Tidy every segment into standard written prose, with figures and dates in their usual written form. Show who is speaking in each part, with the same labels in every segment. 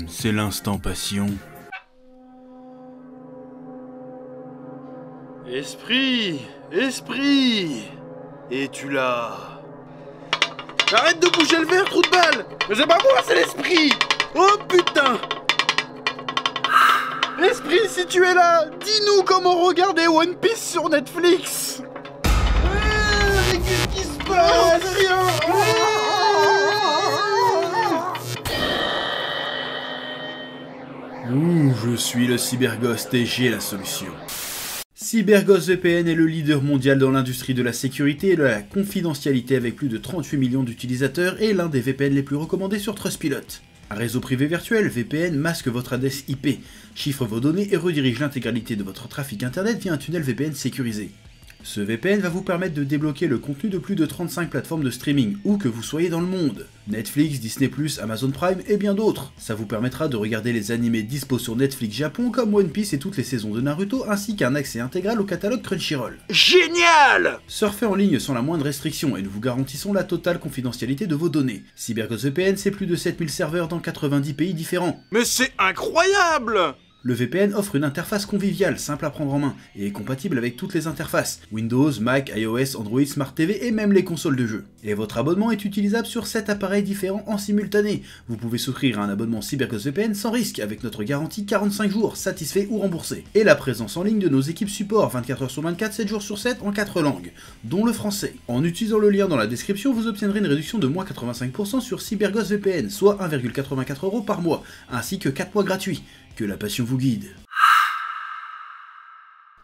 Speaker 1: C'est l'instant passion.
Speaker 2: Esprit, esprit, es-tu là? Arrête de bouger le verre, trou de balle! Mais c'est pas moi, c'est l'esprit! Oh putain! Esprit, si tu es là, dis-nous comment regarder One Piece sur Netflix! Mais qu'est-ce qui se passe?
Speaker 1: Je suis le CyberGhost et j'ai la solution. CyberGhost VPN est le leader mondial dans l'industrie de la sécurité et de la confidentialité avec plus de 38 millions d'utilisateurs et l'un des VPN les plus recommandés sur Trustpilot. Un réseau privé virtuel, VPN, masque votre adresse IP, chiffre vos données et redirige l'intégralité de votre trafic internet via un tunnel VPN sécurisé. Ce VPN va vous permettre de débloquer le contenu de plus de 35 plateformes de streaming, où que vous soyez dans le monde. Netflix, Disney+, Amazon Prime et bien d'autres. Ça vous permettra de regarder les animés dispo sur Netflix Japon comme One Piece et toutes les saisons de Naruto, ainsi qu'un accès intégral au catalogue Crunchyroll.
Speaker 2: Génial!
Speaker 1: Surfez en ligne sans la moindre restriction et nous vous garantissons la totale confidentialité de vos données. CyberGhost VPN, c'est plus de 7000 serveurs dans 90 pays différents.
Speaker 2: Mais c'est incroyable!
Speaker 1: Le VPN offre une interface conviviale, simple à prendre en main, et est compatible avec toutes les interfaces, Windows, Mac, iOS, Android, Smart TV et même les consoles de jeux. Et votre abonnement est utilisable sur 7 appareils différents en simultané. Vous pouvez souscrire à un abonnement CyberGhost VPN sans risque, avec notre garantie 45 jours, satisfait ou remboursé. Et la présence en ligne de nos équipes support 24 h sur 24, 7 jours sur 7 en 4 langues, dont le français. En utilisant le lien dans la description, vous obtiendrez une réduction de moins 85% sur CyberGhost VPN, soit 1,84 € par mois, ainsi que 4 mois gratuits. Que la passion vous guide.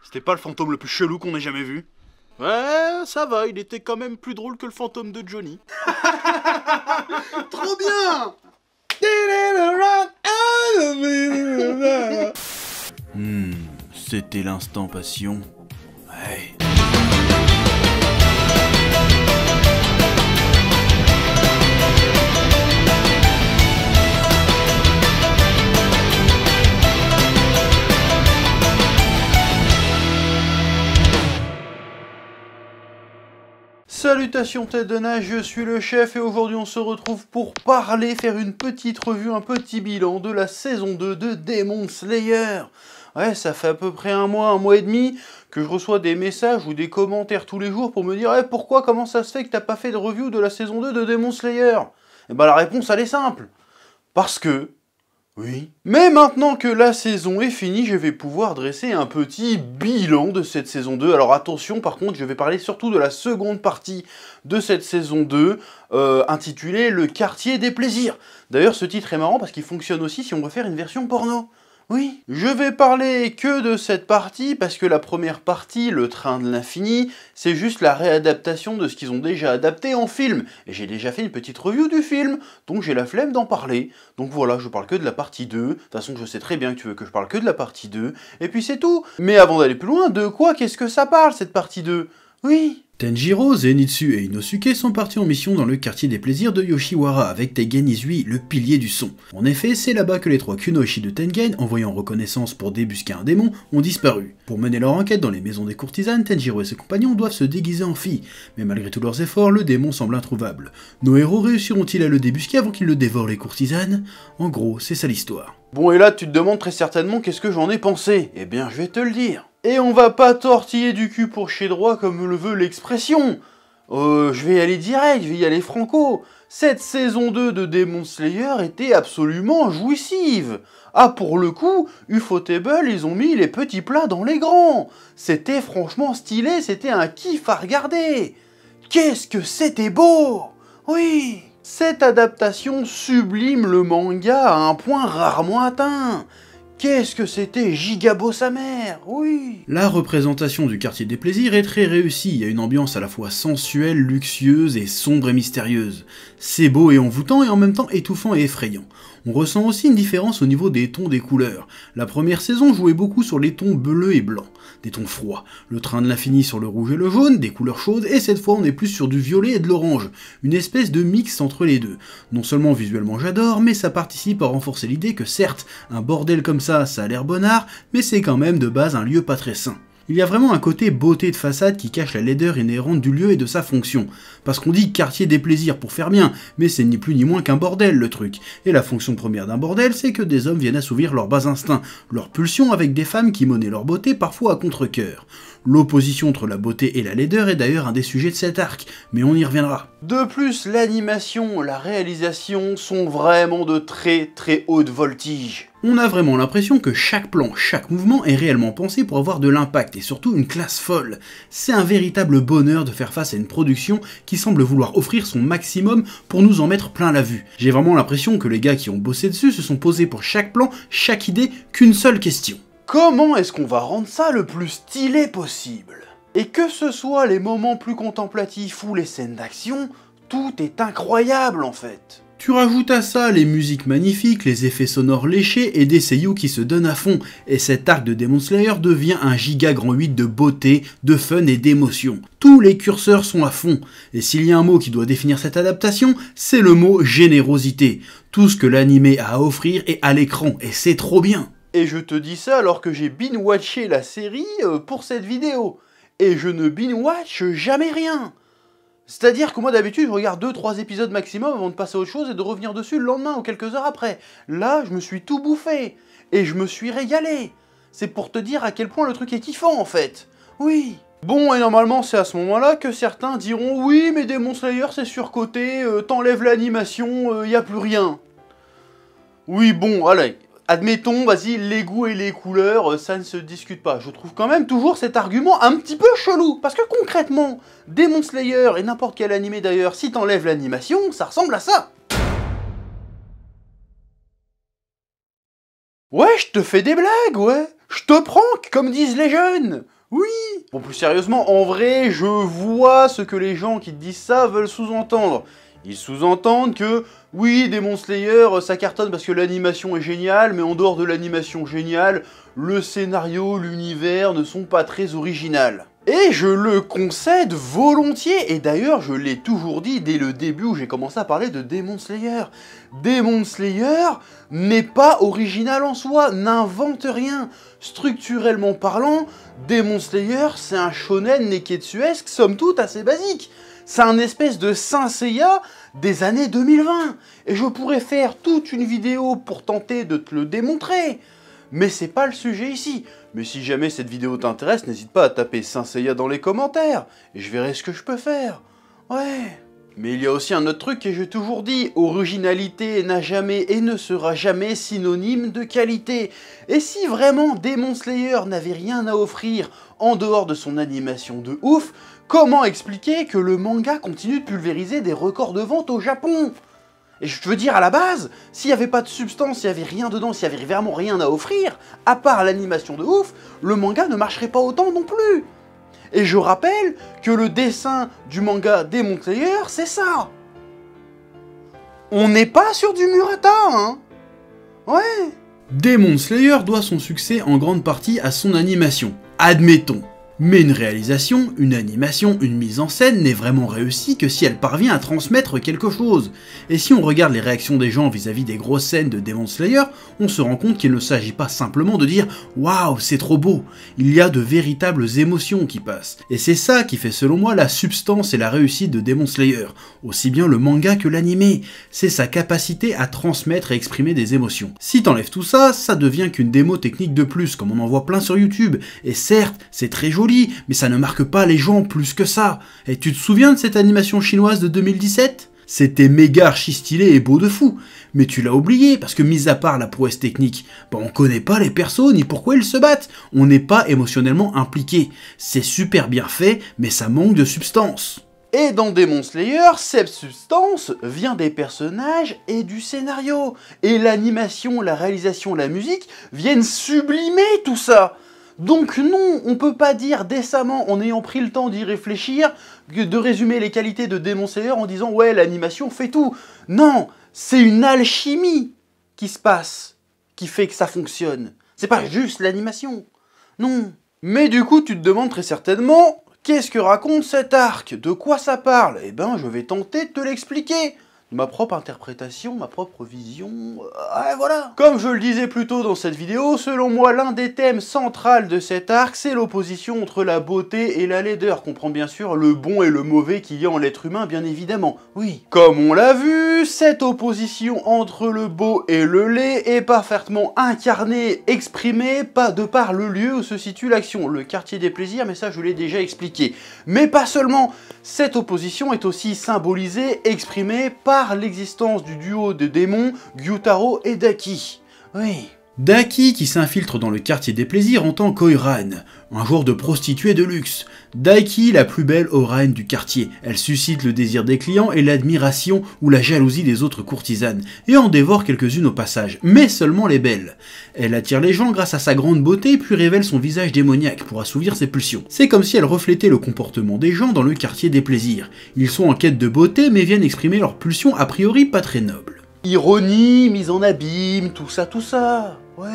Speaker 2: C'était pas le fantôme le plus chelou qu'on ait jamais vu? Ouais, ça va, il était quand même plus drôle que le fantôme de Johnny. Trop bien!
Speaker 1: C'était l'instant passion. Ouais.
Speaker 2: Salutations tête de nage, je suis le chef et aujourd'hui on se retrouve pour faire une petite revue, un petit bilan de la saison 2 de Demon Slayer. Ouais, ça fait à peu près un mois et demi que je reçois des messages ou des commentaires tous les jours pour me dire hey, pourquoi, comment ça se fait que t'as pas fait de review de la saison 2 de Demon Slayer? Et bah la réponse elle est simple. Parce que... Oui. Mais maintenant que la saison est finie, je vais pouvoir dresser un petit bilan de cette saison 2. Alors attention, par contre, je vais parler surtout de la seconde partie de cette saison 2, intitulée Le Quartier des Plaisirs. D'ailleurs, ce titre est marrant parce qu'il fonctionne aussi si on veut faire une version porno. Oui, je vais parler que de cette partie parce que la première partie, Le Train de l'Infini, c'est juste la réadaptation de ce qu'ils ont déjà adapté en film. Et j'ai déjà fait une petite review du film, donc j'ai la flemme d'en parler. Donc voilà, je parle que de la partie 2. De toute façon, je sais très bien que tu veux que je parle que de la partie 2. Et puis c'est tout. Mais avant d'aller plus loin, de quoi qu'est-ce que ça parle cette partie 2? Oui.
Speaker 1: Tenjiro, Zenitsu et Inosuke sont partis en mission dans le quartier des plaisirs de Yoshiwara avec Tengen Izui, le pilier du son. En effet, c'est là-bas que les trois kunoichi de Tengen, envoyés en reconnaissance pour débusquer un démon, ont disparu. Pour mener leur enquête dans les maisons des courtisanes, Tenjiro et ses compagnons doivent se déguiser en filles, mais malgré tous leurs efforts, le démon semble introuvable. Nos héros réussiront-ils à le débusquer avant qu'il ne dévore les courtisanes? En gros, c'est ça l'histoire.
Speaker 2: Bon, et là, tu te demandes très certainement qu'est-ce que j'en ai pensé. Eh bien, je vais te le dire. Et on va pas tortiller du cul pour chier droit comme le veut l'expression. Je vais y aller direct, je vais y aller franco. Cette saison 2 de Demon Slayer était absolument jouissive. Ah, pour le coup, Ufotable, ils ont mis les petits plats dans les grands. C'était franchement stylé, c'était un kiff à regarder. Qu'est-ce que c'était beau! Oui! Cette adaptation sublime le manga à un point rarement atteint. Qu'est-ce que c'était giga beau sa mère, oui.
Speaker 1: La représentation du quartier des plaisirs est très réussie, il y a une ambiance à la fois sensuelle, luxueuse et sombre et mystérieuse. C'est beau et envoûtant et en même temps étouffant et effrayant. On ressent aussi une différence au niveau des tons des couleurs. La première saison jouait beaucoup sur les tons bleus et blancs, des tons froids. Le Train de l'Infini sur le rouge et le jaune, des couleurs chaudes, et cette fois on est plus sur du violet et de l'orange, une espèce de mix entre les deux. Non seulement visuellement j'adore, mais ça participe à renforcer l'idée que certes, un bordel comme ça a l'air bonnard, mais c'est quand même de base un lieu pas très sain. Il y a vraiment un côté beauté de façade qui cache la laideur inhérente du lieu et de sa fonction. Parce qu'on dit quartier des plaisirs pour faire bien, mais c'est ni plus ni moins qu'un bordel le truc. Et la fonction première d'un bordel, c'est que des hommes viennent assouvir leurs bas instincts, leurs pulsions avec des femmes qui monnaient leur beauté parfois à contre-cœur. L'opposition entre la beauté et la laideur est d'ailleurs un des sujets de cet arc, mais on y reviendra.
Speaker 2: De plus, l'animation, la réalisation sont vraiment de très haute voltige.
Speaker 1: On a vraiment l'impression que chaque plan, chaque mouvement est réellement pensé pour avoir de l'impact et surtout une classe folle. C'est un véritable bonheur de faire face à une production qui semble vouloir offrir son maximum pour nous en mettre plein la vue. J'ai vraiment l'impression que les gars qui ont bossé dessus se sont posés pour chaque plan, chaque idée, qu'une seule question.
Speaker 2: Comment est-ce qu'on va rendre ça le plus stylé possible? Et que ce soit les moments plus contemplatifs ou les scènes d'action, tout est incroyable en fait.
Speaker 1: Tu rajoutes à ça les musiques magnifiques, les effets sonores léchés et des seiyuu qui se donnent à fond, et cet arc de Demon Slayer devient un giga grand 8 de beauté, de fun et d'émotion. Tous les curseurs sont à fond, et s'il y a un mot qui doit définir cette adaptation, c'est le mot générosité. Tout ce que l'anime a à offrir est à l'écran, et c'est trop bien.
Speaker 2: Et je te dis ça alors que j'ai binge-watché la série pour cette vidéo. Et je ne binge-watch jamais rien. C'est-à-dire que moi d'habitude je regarde 2-3 épisodes maximum avant de passer à autre chose et de revenir dessus le lendemain ou quelques heures après. Là, je me suis tout bouffé. Et je me suis régalé. C'est pour te dire à quel point le truc est kiffant en fait. Oui. Bon, et normalement c'est à ce moment-là que certains diront « Oui, mais Demon Slayer c'est surcoté, t'enlèves l'animation, y a plus rien. » Oui, bon, allez. Admettons, vas-y, les goûts et les couleurs, ça ne se discute pas. Je trouve quand même toujours cet argument un petit peu chelou. Parce que concrètement, Demon Slayer et n'importe quel animé d'ailleurs, si t'enlèves l'animation, ça ressemble à ça. Ouais, je te fais des blagues, ouais. Je te prank, comme disent les jeunes. Oui. Bon, plus sérieusement, en vrai, je vois ce que les gens qui te disent ça veulent sous-entendre. Ils sous-entendent que, oui, Demon Slayer, ça cartonne parce que l'animation est géniale, mais en dehors de l'animation géniale, le scénario, l'univers ne sont pas très originales. Et je le concède volontiers, et d'ailleurs je l'ai toujours dit dès le début où j'ai commencé à parler de Demon Slayer. Demon Slayer n'est pas original en soi, n'invente rien. Structurellement parlant, Demon Slayer c'est un shonen neketsuesque somme toute assez basique. C'est un espèce de Saint Seiya des années 2020. Et je pourrais faire toute une vidéo pour tenter de te le démontrer. Mais c'est pas le sujet ici. Mais si jamais cette vidéo t'intéresse, n'hésite pas à taper Saint Seiya dans les commentaires. Et je verrai ce que je peux faire. Ouais. Mais il y a aussi un autre truc que j'ai toujours dit. Originalité n'a jamais et ne sera jamais synonyme de qualité. Et si vraiment Demon Slayer n'avait rien à offrir en dehors de son animation de ouf, comment expliquer que le manga continue de pulvériser des records de vente au Japon? Et je veux dire, à la base, s'il n'y avait pas de substance, s'il n'y avait rien dedans, s'il n'y avait vraiment rien à offrir, à part l'animation de ouf, le manga ne marcherait pas autant non plus. Et je rappelle que le dessin du manga Demon Slayer, c'est ça. On n'est pas sur du Murata, hein? Ouais.
Speaker 1: Demon Slayer doit son succès en grande partie à son animation, admettons. Mais une réalisation, une animation, une mise en scène n'est vraiment réussie que si elle parvient à transmettre quelque chose. Et si on regarde les réactions des gens vis-à-vis des grosses scènes de Demon Slayer, on se rend compte qu'il ne s'agit pas simplement de dire « Waouh, c'est trop beau !» Il y a de véritables émotions qui passent. Et c'est ça qui fait selon moi la substance et la réussite de Demon Slayer, aussi bien le manga que l'animé. C'est sa capacité à transmettre et exprimer des émotions. Si t'enlèves tout ça, ça devient qu'une démo technique de plus, comme on en voit plein sur YouTube. Et certes, c'est très joli, mais ça ne marque pas les gens plus que ça. Et tu te souviens de cette animation chinoise de 2017 ? C'était méga archi stylé et beau de fou. Mais tu l'as oublié, parce que mis à part la prouesse technique, on connaît pas les persos ni pourquoi ils se battent. On n'est pas émotionnellement impliqué. C'est super bien fait, mais ça manque de substance.
Speaker 2: Et dans Demon Slayer, cette substance vient des personnages et du scénario. Et l'animation, la réalisation, la musique viennent sublimer tout ça. Donc non, on peut pas dire décemment, en ayant pris le temps d'y réfléchir, de résumer les qualités de Demon Slayer en disant « Ouais, l'animation fait tout ». Non, c'est une alchimie qui se passe, qui fait que ça fonctionne. C'est pas juste l'animation. Non. Mais du coup, tu te demandes très certainement, qu'est-ce que raconte cet arc? De quoi ça parle? Eh ben, je vais tenter de te l'expliquer. ma propre interprétation, ma propre vision, ouais voilà. Comme je le disais plus tôt dans cette vidéo, selon moi l'un des thèmes centraux de cet arc, c'est l'opposition entre la beauté et la laideur, comprend bien sûr le bon et le mauvais qu'il y a en l'être humain bien évidemment, oui. Comme on l'a vu, cette opposition entre le beau et le laid est parfaitement incarnée, exprimée de par le lieu où se situe l'action, le quartier des plaisirs, mais ça je l'ai déjà expliqué. Mais pas seulement, cette opposition est aussi symbolisée, exprimée par l'existence du duo de démons Gyutaro et Daki. Oui.
Speaker 1: Daki qui s'infiltre dans le quartier des plaisirs en tant qu'Oiran, un genre de prostituée de luxe. Daki, la plus belle Oiran du quartier. Elle suscite le désir des clients et l'admiration ou la jalousie des autres courtisanes, et en dévore quelques-unes au passage, mais seulement les belles. Elle attire les gens grâce à sa grande beauté puis révèle son visage démoniaque pour assouvir ses pulsions. C'est comme si elle reflétait le comportement des gens dans le quartier des plaisirs. Ils sont en quête de beauté mais viennent exprimer leurs pulsions a priori pas très nobles.
Speaker 2: Ironie, mise en abîme, tout ça, ouais.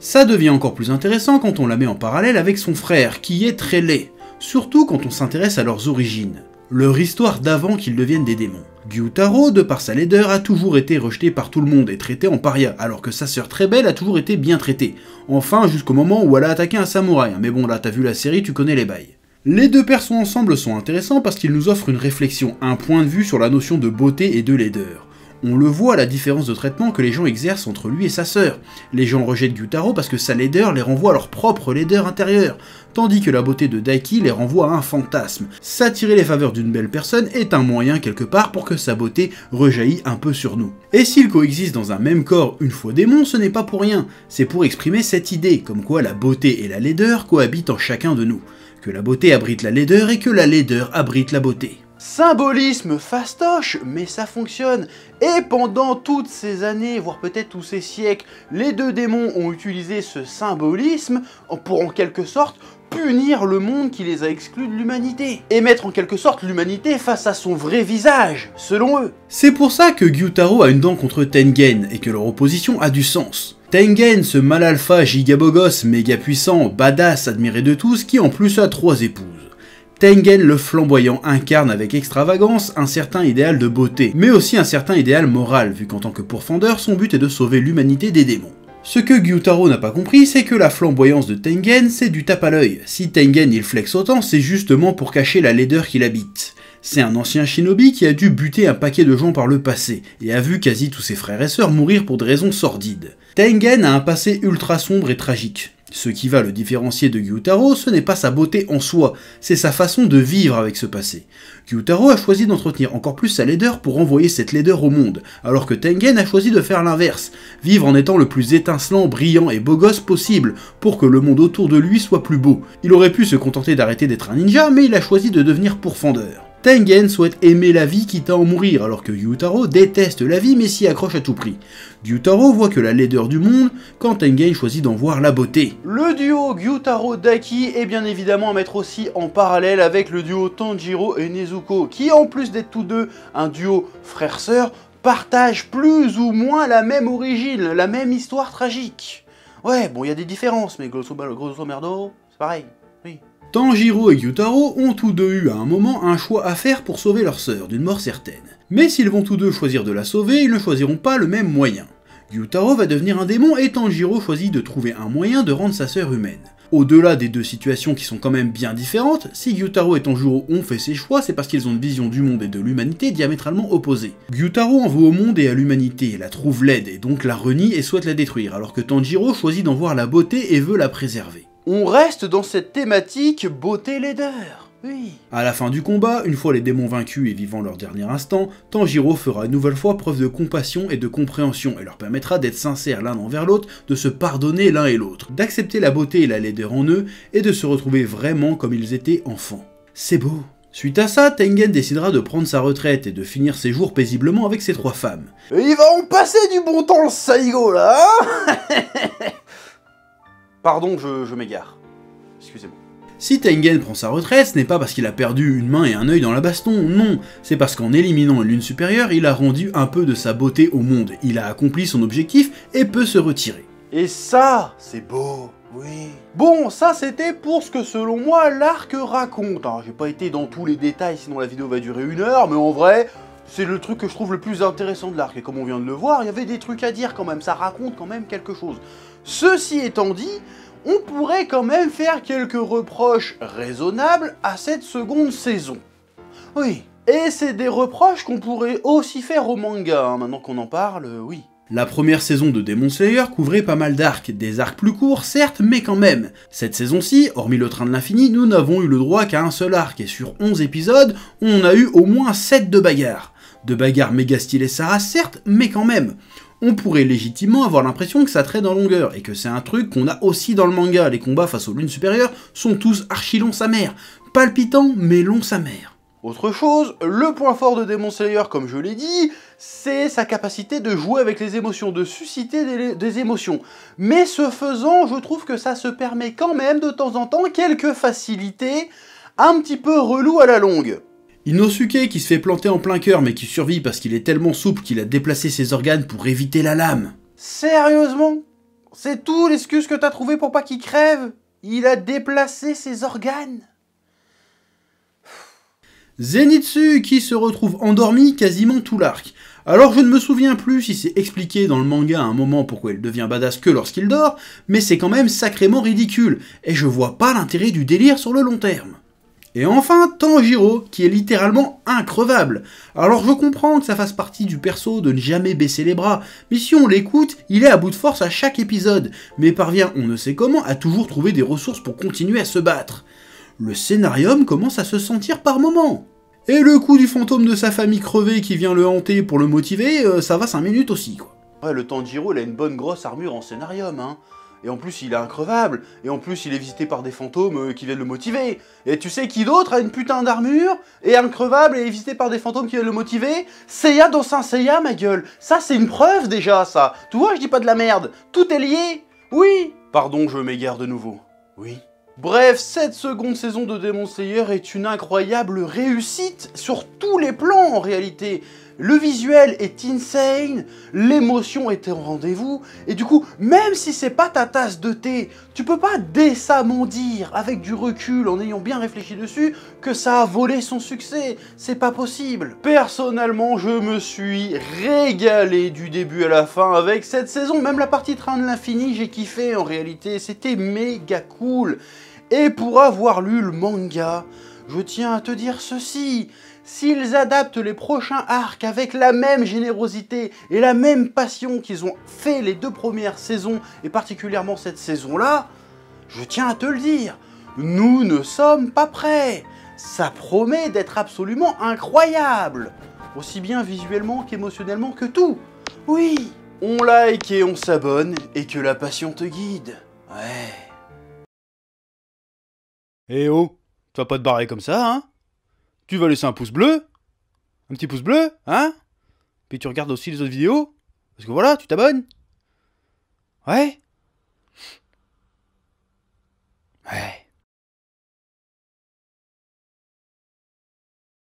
Speaker 1: Ça devient encore plus intéressant quand on la met en parallèle avec son frère, qui est très laid, surtout quand on s'intéresse à leurs origines, leur histoire d'avant qu'ils deviennent des démons. Gyutaro, de par sa laideur, a toujours été rejeté par tout le monde et traité en paria, alors que sa sœur très belle a toujours été bien traitée. Enfin, jusqu'au moment où elle a attaqué un samouraï, mais bon là t'as vu la série, tu connais les bails. Les deux persos ensemble sont intéressants parce qu'ils nous offrent une réflexion, un point de vue sur la notion de beauté et de laideur. On le voit, la différence de traitement que les gens exercent entre lui et sa sœur. Les gens rejettent Gyutaro parce que sa laideur les renvoie à leur propre laideur intérieure, tandis que la beauté de Daki les renvoie à un fantasme. S'attirer les faveurs d'une belle personne est un moyen quelque part pour que sa beauté rejaillisse un peu sur nous. Et s'ils coexistent dans un même corps une fois démons, ce n'est pas pour rien, c'est pour exprimer cette idée, comme quoi la beauté et la laideur cohabitent en chacun de nous. Que la beauté abrite la laideur et que la laideur abrite la beauté.
Speaker 2: Symbolisme fastoche, mais ça fonctionne. Et pendant toutes ces années, voire peut-être tous ces siècles, les deux démons ont utilisé ce symbolisme pour en quelque sorte punir le monde qui les a exclus de l'humanité. Et mettre en quelque sorte l'humanité face à son vrai visage, selon eux.
Speaker 1: C'est pour ça que Gyutaro a une dent contre Tengen et que leur opposition a du sens. Tengen, ce mal alpha gigabogos méga puissant, badass admiré de tous, qui en plus a 3 épouses. Tengen le flamboyant incarne avec extravagance un certain idéal de beauté, mais aussi un certain idéal moral, vu qu'en tant que pourfendeur, son but est de sauver l'humanité des démons. Ce que Gyutaro n'a pas compris, c'est que la flamboyance de Tengen, c'est du tape à l'œil. Si Tengen il flex autant, c'est justement pour cacher la laideur qu'il habite. C'est un ancien shinobi qui a dû buter un paquet de gens par le passé, et a vu quasi tous ses frères et sœurs mourir pour des raisons sordides. Tengen a un passé ultra sombre et tragique. Ce qui va le différencier de Gyutaro, ce n'est pas sa beauté en soi, c'est sa façon de vivre avec ce passé. Gyutaro a choisi d'entretenir encore plus sa laideur pour envoyer cette laideur au monde, alors que Tengen a choisi de faire l'inverse, vivre en étant le plus étincelant, brillant et beau gosse possible, pour que le monde autour de lui soit plus beau. Il aurait pu se contenter d'arrêter d'être un ninja, mais il a choisi de devenir pourfendeur. Tengen souhaite aimer la vie quitte à en mourir, alors que Gyutaro déteste la vie mais s'y accroche à tout prix. Gyutaro voit que la laideur du monde, quand Tengen choisit d'en voir la beauté.
Speaker 2: Le duo Gyutaro-Daki est bien évidemment à mettre aussi en parallèle avec le duo Tanjiro et Nezuko, qui en plus d'être tous deux un duo frère-sœur, partagent plus ou moins la même origine, la même histoire tragique. Ouais, bon, il y a des différences, mais grosso merdo, c'est pareil, oui.
Speaker 1: Tanjiro et Gyutaro ont tous deux eu à un moment un choix à faire pour sauver leur sœur d'une mort certaine. Mais s'ils vont tous deux choisir de la sauver, ils ne choisiront pas le même moyen. Gyutaro va devenir un démon et Tanjiro choisit de trouver un moyen de rendre sa sœur humaine. Au-delà des deux situations qui sont quand même bien différentes, si Gyutaro et Tanjiro ont fait ces choix, c'est parce qu'ils ont une vision du monde et de l'humanité diamétralement opposée. Gyutaro en veut au monde et à l'humanité, la trouve laide et donc la renie et souhaite la détruire, alors que Tanjiro choisit d'en voir la beauté et veut la préserver.
Speaker 2: On reste dans cette thématique beauté-laideur, oui.
Speaker 1: À la fin du combat, une fois les démons vaincus et vivant leur dernier instant, Tanjiro fera une nouvelle fois preuve de compassion et de compréhension et leur permettra d'être sincères l'un envers l'autre, de se pardonner l'un et l'autre, d'accepter la beauté et la laideur en eux et de se retrouver vraiment comme ils étaient enfants. C'est beau. Suite à ça, Tengen décidera de prendre sa retraite et de finir ses jours paisiblement avec ses 3 femmes.
Speaker 2: Et il va en passer du bon temps le saligo là, hein. Pardon, je m'égare. Excusez-moi.
Speaker 1: Si Tengen prend sa retraite, ce n'est pas parce qu'il a perdu une main et un œil dans la baston, non, c'est parce qu'en éliminant une lune supérieure, il a rendu un peu de sa beauté au monde, il a accompli son objectif et peut se retirer.
Speaker 2: Et ça, c'est beau, oui. Bon, ça c'était pour ce que selon moi l'arc raconte. Alors j'ai pas été dans tous les détails, sinon la vidéo va durer 1 heure, mais en vrai, c'est le truc que je trouve le plus intéressant de l'arc. Et comme on vient de le voir, il y avait des trucs à dire quand même, ça raconte quand même quelque chose. Ceci étant dit, on pourrait quand même faire quelques reproches raisonnables à cette seconde saison. Oui, et c'est des reproches qu'on pourrait aussi faire au manga, hein. Maintenant qu'on en parle, oui.
Speaker 1: La première saison de Demon Slayer couvrait pas mal d'arcs, des arcs plus courts certes, mais quand même. Cette saison-ci, hormis le train de l'infini, nous n'avons eu le droit qu'à un seul arc, et sur 11 épisodes, on a eu au moins 7 de bagarres. De bagarres méga stylées Sarah certes, mais quand même. On pourrait légitimement avoir l'impression que ça traîne en longueur, et que c'est un truc qu'on a aussi dans le manga. Les combats face aux lunes supérieures sont tous archi longs sa mère. Palpitants, mais longs sa mère.
Speaker 2: Autre chose, le point fort de Demon Slayer, comme je l'ai dit, c'est sa capacité de jouer avec les émotions, de susciter des émotions. Mais ce faisant, je trouve que ça se permet quand même de temps en temps quelques facilités un petit peu relou à la longue.
Speaker 1: Inosuke qui se fait planter en plein cœur mais qui survit parce qu'il est tellement souple qu'il a déplacé ses organes pour éviter la lame.
Speaker 2: Sérieusement? C'est tout l'excuse que t'as trouvé pour pas qu'il crève? Il a déplacé ses organes?
Speaker 1: Zenitsu qui se retrouve endormi quasiment tout l'arc. Alors je ne me souviens plus si c'est expliqué dans le manga à un moment pourquoi il devient badass que lorsqu'il dort, mais c'est quand même sacrément ridicule, et je vois pas l'intérêt du délire sur le long terme. Et enfin, Tanjiro, qui est littéralement increvable. Alors je comprends que ça fasse partie du perso de ne jamais baisser les bras, mais si on l'écoute, il est à bout de force à chaque épisode, mais parvient on ne sait comment à toujours trouver des ressources pour continuer à se battre. Le scénarium commence à se sentir par moments. Et le coup du fantôme de sa famille crevée qui vient le hanter pour le motiver, ça va 5 minutes aussi, quoi.
Speaker 2: Ouais, le Tanjiro, il a une bonne grosse armure en scénarium, hein. Et en plus, il est increvable. Et en plus, il est visité par des fantômes qui viennent le motiver. Et tu sais qui d'autre a une putain d'armure, et increvable, et est visité par des fantômes qui viennent le motiver? Seiya dans Saint Seiya, ma gueule. Ça, c'est une preuve, déjà, ça. Tu vois, je dis pas de la merde. Tout est lié. Oui. Pardon, je m'égare de nouveau. Oui. Bref, cette seconde saison de Demon Slayer est une incroyable réussite sur tous les plans en réalité. Le visuel est insane, l'émotion est au rendez-vous, et du coup, même si c'est pas ta tasse de thé, tu peux pas décemment dire, avec du recul, en ayant bien réfléchi dessus, que ça a volé son succès. C'est pas possible. Personnellement, je me suis régalé du début à la fin avec cette saison. Même la partie train de l'infini, j'ai kiffé en réalité. C'était méga cool. Et pour avoir lu le manga, je tiens à te dire ceci. S'ils adaptent les prochains arcs avec la même générosité et la même passion qu'ils ont fait les 2 premières saisons, et particulièrement cette saison-là, je tiens à te le dire, nous ne sommes pas prêts. Ça promet d'être absolument incroyable, aussi bien visuellement qu'émotionnellement que tout. Oui, on like et on s'abonne, et que la passion te guide. Ouais.
Speaker 1: Eh oh, tu vas pas te barrer comme ça, hein? Tu vas laisser un pouce bleu? Un petit pouce bleu, hein? Puis tu regardes aussi les autres vidéos? Parce que voilà, tu t'abonnes? Ouais?